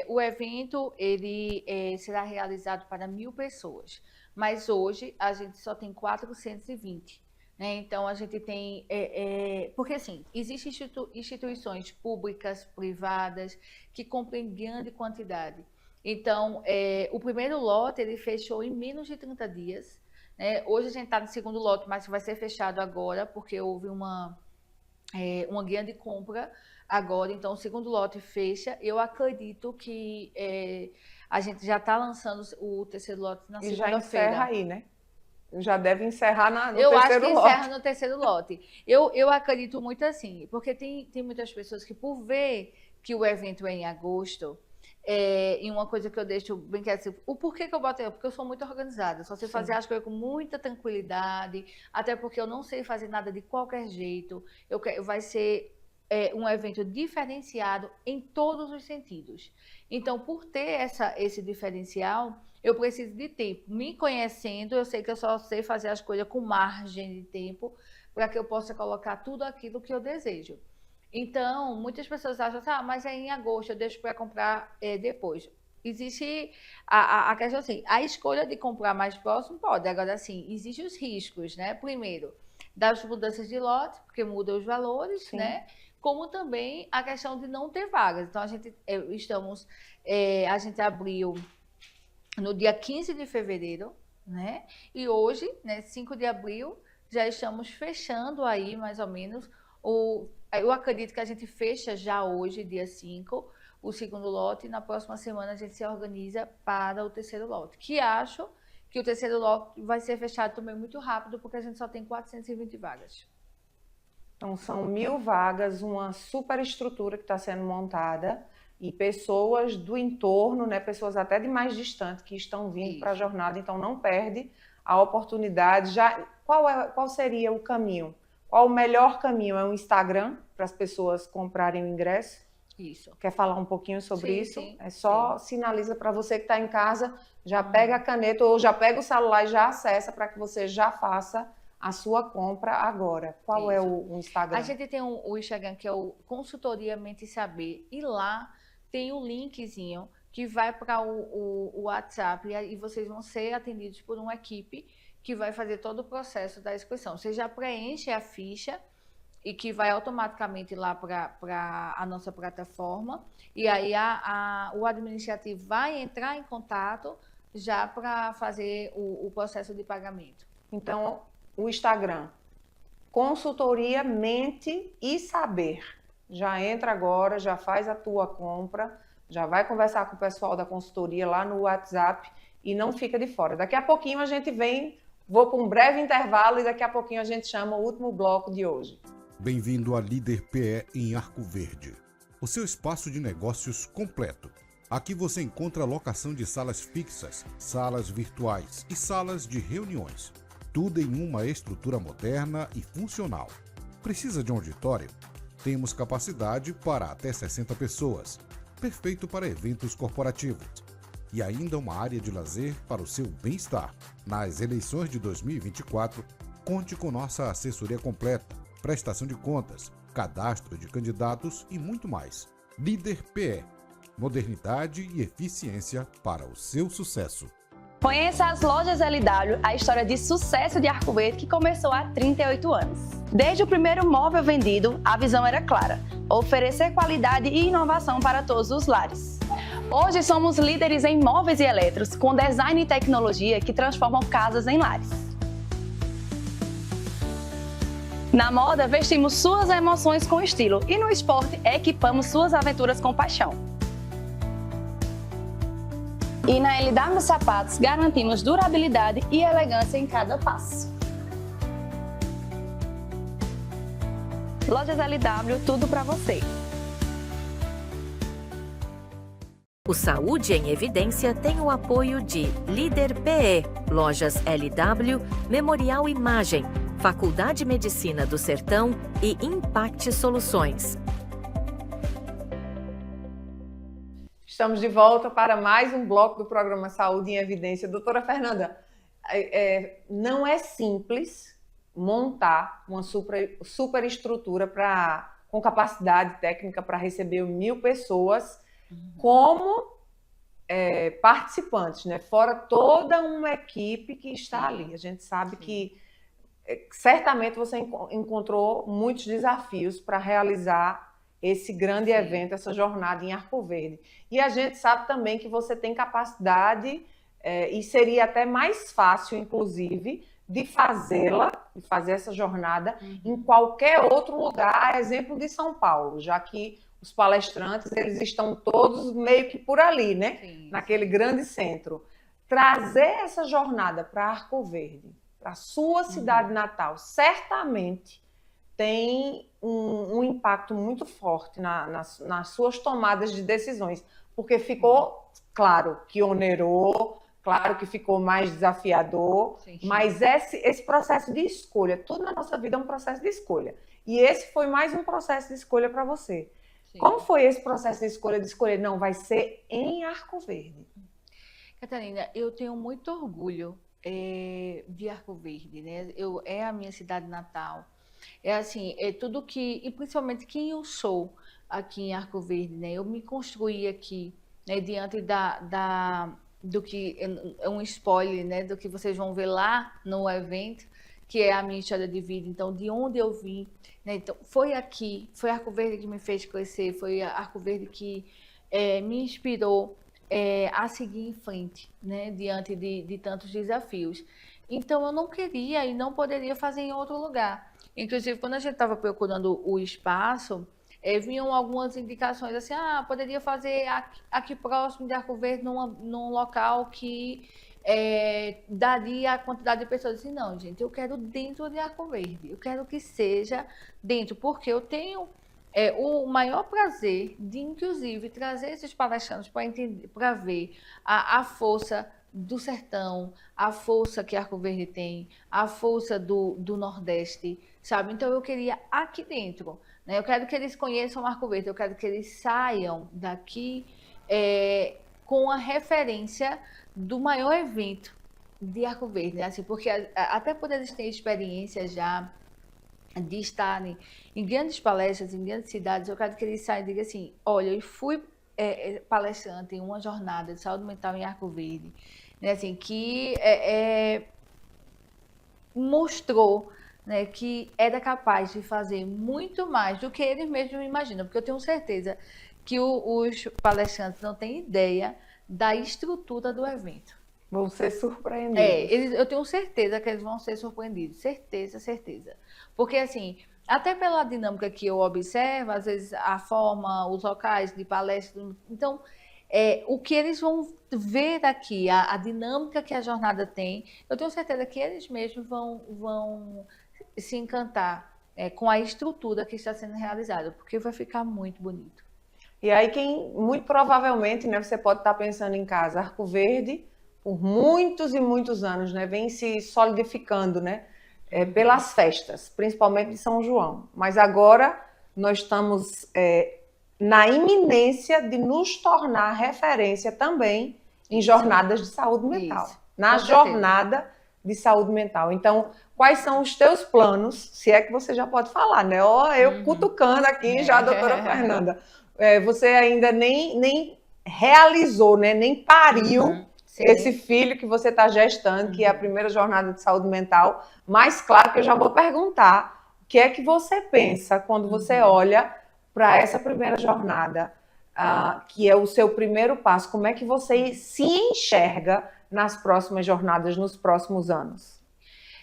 O evento ele será realizado para 1.000 pessoas, mas hoje a gente só tem 420. Né? Então a gente tem, porque assim, existem instituições públicas, privadas, que comprem grande quantidade. Então, o primeiro lote ele fechou em menos de 30 dias. Né? Hoje a gente está no segundo lote, mas vai ser fechado agora, porque houve uma grande compra agora. Então, o segundo lote fecha. Eu acredito que a gente já está lançando o terceiro lote na segunda-feira. E já encerra aí, né? Já deve encerrar no terceiro lote. Eu acho que encerra no terceiro lote. Eu acredito muito assim, porque tem muitas pessoas que, por ver que o evento é em agosto, e uma coisa que eu deixo bem claro, assim, o porquê que eu boto porque eu sou muito organizada, só sei fazer as coisas com muita tranquilidade, até porque eu não sei fazer nada de qualquer jeito. Vai ser um evento diferenciado em todos os sentidos. Então, por ter esse diferencial, eu preciso de tempo. Me conhecendo, eu sei que eu só sei fazer as coisas com margem de tempo para que eu possa colocar tudo aquilo que eu desejo. Então, muitas pessoas acham assim, mas é em agosto, eu deixo para comprar depois. Existe a questão assim, a escolha de comprar mais próximo pode, agora sim, existem os riscos, né? Primeiro, das mudanças de lote, porque mudam os valores, né? Como também a questão de não ter vagas. Então, a gente abriu no dia 15 de fevereiro, né? E hoje, né, 5 de abril, já estamos fechando aí, mais ou menos, eu acredito que a gente fecha já hoje, dia 5, o segundo lote, e na próxima semana a gente se organiza para o terceiro lote, que acho que o terceiro lote vai ser fechado também muito rápido, porque a gente só tem 420 vagas. Então, são 1.000 vagas, uma super estrutura que está sendo montada, e pessoas do entorno, né, pessoas até de mais distante que estão vindo para a jornada, então não perde a oportunidade. Qual seria o caminho? Qual o melhor caminho? É o Instagram para as pessoas comprarem o ingresso? Isso. Quer falar um pouquinho sobre isso? Sim, é só sinaliza para você que está em casa, já pega a caneta ou já pega o celular e já acessa para que você já faça a sua compra agora. Qual é o Instagram? A gente tem o Instagram, que é o Consultoria Mente e Saber, e lá tem o linkzinho que vai para o WhatsApp, e vocês vão ser atendidos por uma equipe que vai fazer todo o processo da inscrição. Você já preenche a ficha e que vai automaticamente lá para a nossa plataforma, e aí o administrativo vai entrar em contato já para fazer o processo de pagamento. Então, o Instagram, Consultoria Mente e Saber. Já entra agora, já faz a tua compra, já vai conversar com o pessoal da consultoria lá no WhatsApp e não fica de fora. Daqui a pouquinho a gente vou para um breve intervalo e daqui a pouquinho a gente chama o último bloco de hoje. Bem-vindo à Líder PE em Arco Verde, o seu espaço de negócios completo. Aqui você encontra locação de salas fixas, salas virtuais e salas de reuniões. Tudo em uma estrutura moderna e funcional. Precisa de um auditório? Temos capacidade para até 60 pessoas. Perfeito para eventos corporativos. E ainda uma área de lazer para o seu bem-estar. Nas eleições de 2024, conte com nossa assessoria completa, prestação de contas, cadastro de candidatos e muito mais. Líder PE. Modernidade e eficiência para o seu sucesso. Conheça as lojas LW, a história de sucesso de Arco Verde que começou há 38 anos. Desde o primeiro móvel vendido, a visão era clara: oferecer qualidade e inovação para todos os lares. Hoje somos líderes em móveis e eletros, com design e tecnologia que transformam casas em lares. Na moda, vestimos suas emoções com estilo e no esporte, equipamos suas aventuras com paixão. E na LW Sapatos, garantimos durabilidade e elegância em cada passo. Lojas LW, tudo para você. O Saúde em Evidência tem o apoio de Líder PE, Lojas LW, Memorial Imagem, Faculdade Medicina do Sertão e Impact Soluções. Estamos de volta para mais um bloco do programa Saúde em Evidência. Doutora Fernanda, não é simples montar uma superestrutura com capacidade técnica para receber 1.000 pessoas como participantes, né? Fora toda uma equipe que está ali. A gente sabe que certamente você encontrou muitos desafios para realizar esse grande evento, essa jornada em Arco Verde. E a gente sabe também que você tem capacidade, e seria até mais fácil, inclusive, de fazer essa jornada em qualquer outro lugar, a exemplo de São Paulo, já que os palestrantes, eles estão todos meio que por ali, né? Sim. Naquele grande centro. Trazer essa jornada para Arco Verde, para a sua cidade natal, certamente tem um impacto muito forte nas suas tomadas de decisões, porque ficou, claro, que onerou, claro que ficou mais desafiador, mas esse processo de escolha, tudo na nossa vida é um processo de escolha. E esse foi mais um processo de escolha para você. Sim. Como foi esse processo de escolher? Não, vai ser em Arco Verde. Catarina, eu tenho muito orgulho de Arco Verde, né? É a minha cidade natal. É assim, é tudo que, e principalmente quem eu sou aqui em Arco Verde, né? Eu me construí aqui, né, diante do que é um spoiler, né, do que vocês vão ver lá no evento, que é a minha história de vida. Então, de onde eu vim, né? Então, foi Arco Verde que me fez crescer, foi Arco Verde que me inspirou a seguir em frente, né, diante de tantos desafios. Então, eu não queria e não poderia fazer em outro lugar. Inclusive, quando a gente estava procurando o espaço, vinham algumas indicações assim, poderia fazer aqui próximo de Arco Verde, num local que daria a quantidade de pessoas. Assim, não, gente, eu quero dentro de Arco Verde, eu quero que seja dentro, porque eu tenho o maior prazer de, inclusive, trazer esses palestrantes para ver a força do sertão, a força que Arco Verde tem, a força do Nordeste, sabe? Então, eu queria aqui dentro, né? Eu quero que eles conheçam Arco Verde, eu quero que eles saiam daqui com a referência do maior evento de Arco Verde, né? Assim, porque até por eles terem experiência já de estarem em grandes palestras, em grandes cidades, eu quero que eles saiam e digam assim, olha, eu fui palestrante em uma jornada de saúde mental em Arco Verde, né, assim, que mostrou, né, que era capaz de fazer muito mais do que eles mesmos imaginam, porque eu tenho certeza que os palestrantes não têm ideia da estrutura do evento. Vão ser surpreendidos. Eu tenho certeza que eles vão ser surpreendidos, certeza. Porque, assim, até pela dinâmica que eu observo, às vezes a forma, os locais de palestra, então, o que eles vão ver aqui, a dinâmica que a jornada tem, eu tenho certeza que eles mesmos vão se encantar com a estrutura que está sendo realizada, porque vai ficar muito bonito. E aí, muito provavelmente, né, você pode estar pensando em casa, Arco Verde, por muitos e muitos anos, né, vem se solidificando, né, pelas festas, principalmente de São João. Mas agora nós estamos na iminência de nos tornar referência também em jornadas de saúde mental. Isso. Na jornada de saúde mental. Então, quais são os teus planos, se é que você já pode falar, né? Eu cutucando aqui já a doutora Fernanda. Você ainda nem realizou, né? Nem pariu esse filho que você está gestando, que é a primeira jornada de saúde mental. Mas, claro que eu já vou perguntar o que é que você pensa quando você olha para essa primeira jornada. que é o seu primeiro passo, como é que você se enxerga nas próximas jornadas, nos próximos anos?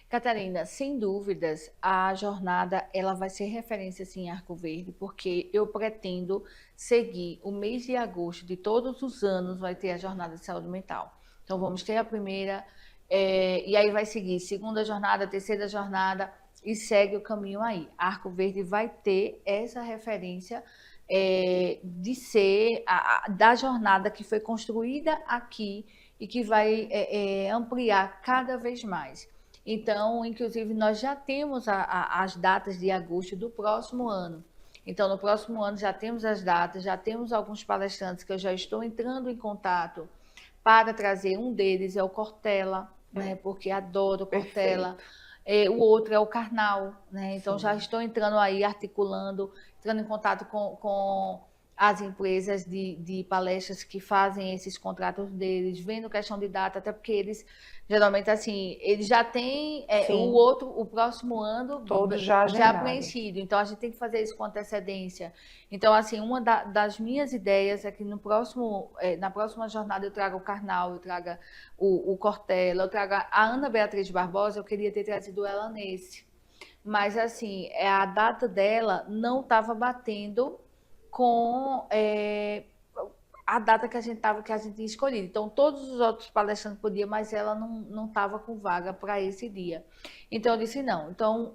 Catarina, sem dúvidas, a jornada ela vai ser referência assim, em Arco Verde, porque eu pretendo seguir o mês de agosto de todos os anos, vai ter a jornada de saúde mental. Então, vamos ter a primeira, e aí vai seguir segunda jornada, terceira jornada, e segue o caminho aí. Arco Verde vai ter essa referência de ser da jornada que foi construída aqui e que vai ampliar cada vez mais. Então, inclusive, nós já temos as datas de agosto do próximo ano. Então, no próximo ano já temos as datas, já temos alguns palestrantes que eu já estou entrando em contato para trazer. Um deles é o Cortella, né? Porque adoro o Cortella. O outro é o Karnal, né? Então, já estou entrando aí, articulando, entrando em contato com as empresas de palestras que fazem esses contratos deles, vendo questão de data, até porque eles, geralmente, assim, eles já têm o próximo ano todo já preenchido. Então, a gente tem que fazer isso com antecedência. Então, assim, uma das minhas ideias é que na próxima jornada eu traga o Karnal, eu traga o Cortella, eu traga a Ana Beatriz Barbosa, eu queria ter trazido ela nesse. Mas, assim, a data dela não estava batendo com a data que a gente tinha escolhido. Então, todos os outros palestrantes podiam, mas ela não estava com vaga para esse dia. Então, eu disse, não. Então,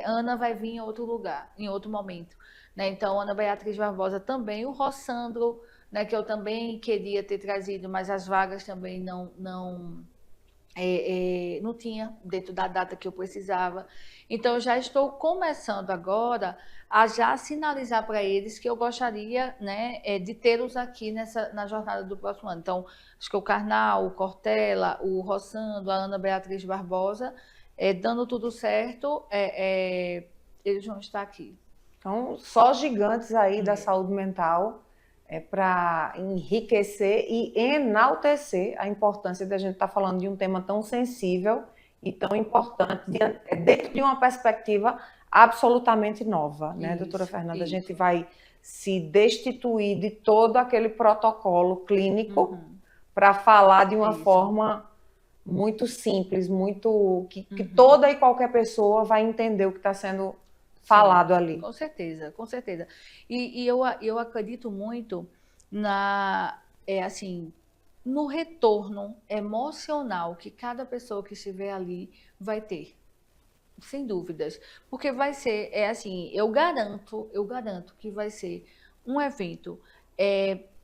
Ana vai vir em outro lugar, em outro momento. Né? Então, Ana Beatriz Barbosa também, o Rossandro, né, que eu também queria ter trazido, mas as vagas também não tinha dentro da data que eu precisava. Então, eu já estou começando agora a já sinalizar para eles que eu gostaria, né, de tê-los aqui na jornada do próximo ano. Então, acho que o Karnal, o Cortella, o Rossandro, a Ana Beatriz Barbosa, dando tudo certo, eles vão estar aqui. Então, só gigantes aí da saúde mental para enriquecer e enaltecer a importância de a gente estar falando de um tema tão sensível e tão importante dentro de uma perspectiva absolutamente nova, né, doutora Fernanda? Isso. A gente vai se destituir de todo aquele protocolo clínico para falar de uma forma muito simples, que toda e qualquer pessoa vai entender o que está sendo falado ali. Com certeza, com certeza. E eu acredito muito no retorno emocional que cada pessoa que estiver ali vai ter. Sem dúvidas, porque vai ser, eu garanto que vai ser um evento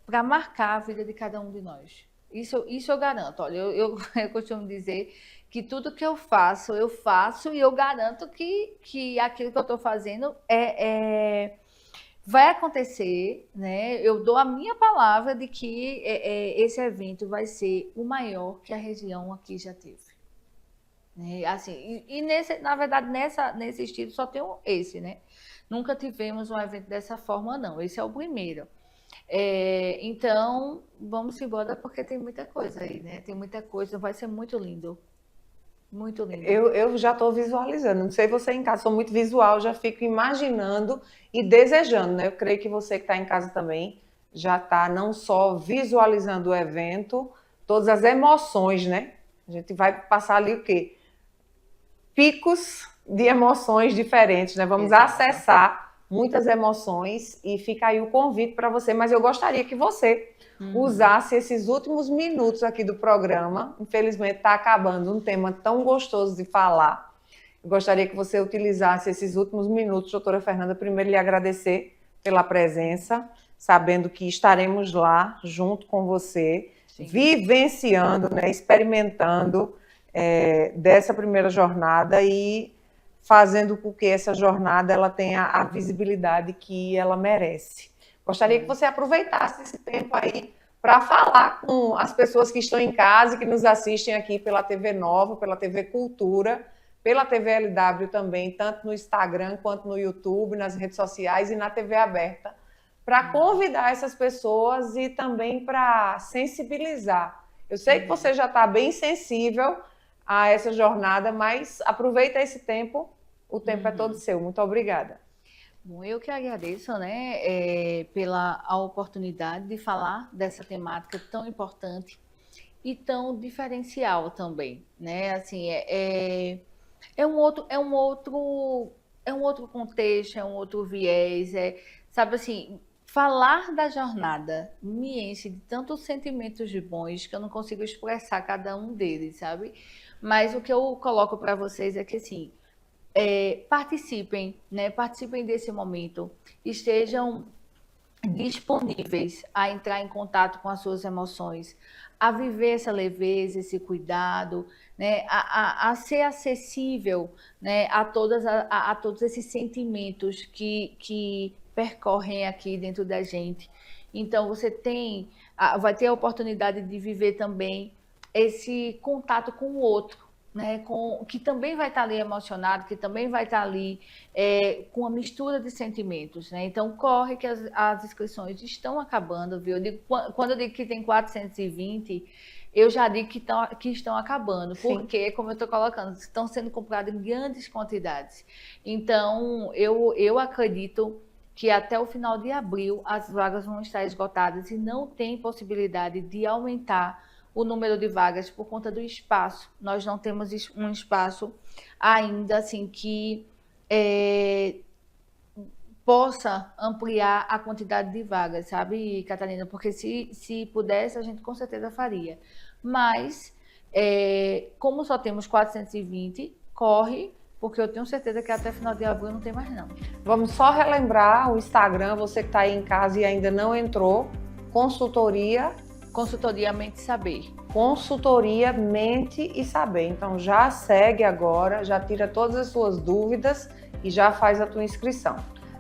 para marcar a vida de cada um de nós. Isso eu garanto. Olha, eu costumo dizer que tudo que eu faço e eu garanto que aquilo que eu estou fazendo vai acontecer, né? Eu dou a minha palavra de que esse evento vai ser o maior que a região aqui já teve. Assim, na verdade, nesse estilo só tem esse, né? Nunca tivemos um evento dessa forma, não. Esse é o primeiro. Então, vamos embora, porque tem muita coisa aí, né? Tem muita coisa, vai ser muito lindo. Muito lindo. Eu já estou visualizando, não sei você em casa, sou muito visual, já fico imaginando e desejando, né? Eu creio que você que está em casa também já está não só visualizando o evento, todas as emoções, né? A gente vai passar ali o quê? Picos de emoções diferentes, né? Vamos acessar muitas emoções e fica aí o convite para você, mas eu gostaria que você usasse esses últimos minutos aqui do programa. Infelizmente está acabando um tema tão gostoso de falar. Eu gostaria que você utilizasse esses últimos minutos, doutora Fernanda, primeiro lhe agradecer pela presença, sabendo que estaremos lá junto com você, vivenciando, né, experimentando dessa primeira jornada e fazendo com que essa jornada ela tenha a visibilidade que ela merece. Gostaria que você aproveitasse esse tempo aí para falar com as pessoas que estão em casa e que nos assistem aqui pela TV Nova, pela TV Cultura, pela TV LW também, tanto no Instagram quanto no YouTube, nas redes sociais e na TV aberta, para convidar essas pessoas e também para sensibilizar. Eu sei que você já está bem sensível a essa jornada, mas aproveita esse tempo, o tempo é todo seu. Muito obrigada. Bom, eu que agradeço, né, pela a oportunidade de falar dessa temática tão importante e tão diferencial também, né? Assim, é um outro contexto, é um outro viés, sabe assim, falar da jornada me enche de tantos sentimentos bons que eu não consigo expressar cada um deles, sabe? Mas o que eu coloco para vocês é que, assim, participem, né? Participem desse momento, estejam disponíveis a entrar em contato com as suas emoções, a viver essa leveza, esse cuidado, né? A ser acessível, né? A todos esses sentimentos que percorrem aqui dentro da gente. Então, você vai ter a oportunidade de viver também esse contato com o outro, né, que também vai estar ali emocionado, que também vai estar ali com uma mistura de sentimentos, né? Então, corre que as inscrições estão acabando, viu? Quando eu digo que tem 420, eu já digo que estão acabando, porque, como eu estou colocando, estão sendo compradas em grandes quantidades. Então, eu acredito que até o final de abril as vagas vão estar esgotadas e não tem possibilidade de aumentar o número de vagas por conta do espaço. Nós não temos um espaço ainda assim que possa ampliar a quantidade de vagas, sabe, Catarina? Porque se pudesse, a gente com certeza faria. Mas, como só temos 420, corre, porque eu tenho certeza que até final de abril não tem mais não. Vamos só relembrar o Instagram, você que está aí em casa e ainda não entrou, Consultoria Mente e Saber. Consultoria Mente e Saber. Então já segue agora, já tira todas as suas dúvidas e já faz a tua inscrição.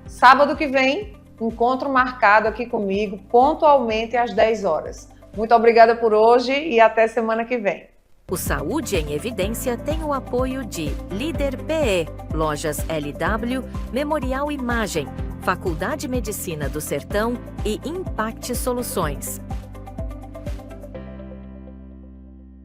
Sábado que vem, encontro marcado aqui comigo, pontualmente às 10 horas. Muito obrigada por hoje e até semana que vem. O Saúde em Evidência tem o apoio de Líder PE, Lojas LW, Memorial Imagem, Faculdade Medicina do Sertão e Impact Soluções.